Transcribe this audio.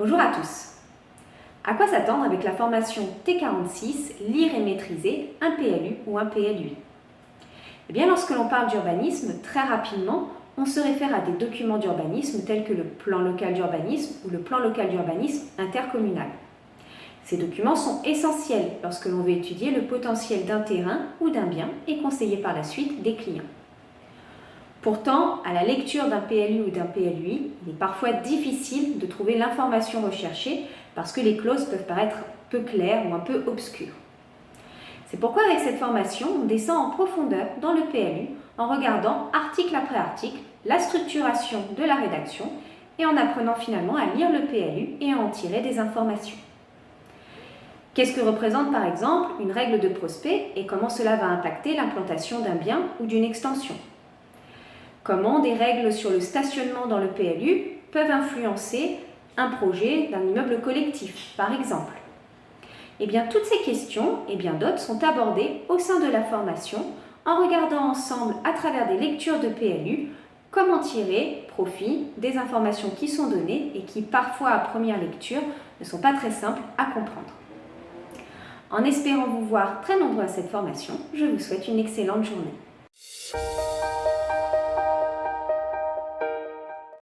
Bonjour à tous. À quoi s'attendre avec la formation T46, lire et maîtriser un PLU ou un PLUI? Eh bien, lorsque l'on parle d'urbanisme, très rapidement, on se réfère à des documents d'urbanisme tels que le plan local d'urbanisme ou le plan local d'urbanisme intercommunal. Ces documents sont essentiels lorsque l'on veut étudier le potentiel d'un terrain ou d'un bien et conseiller par la suite des clients. Pourtant, à la lecture d'un PLU ou d'un PLUI, il est parfois difficile de trouver l'information recherchée parce que les clauses peuvent paraître peu claires ou un peu obscures. C'est pourquoi avec cette formation, on descend en profondeur dans le PLU en regardant article après article la structuration de la rédaction et en apprenant finalement à lire le PLU et à en tirer des informations. Qu'est-ce que représente par exemple une règle de prospect et comment cela va impacter l'implantation d'un bien ou d'une extension? Comment des règles sur le stationnement dans le PLU peuvent influencer un projet d'un immeuble collectif, par exemple? Eh bien, toutes ces questions et bien d'autres sont abordées au sein de la formation en regardant ensemble à travers des lectures de PLU comment tirer profit des informations qui sont données et qui parfois à première lecture ne sont pas très simples à comprendre. En espérant vous voir très nombreux à cette formation, je vous souhaite une excellente journée.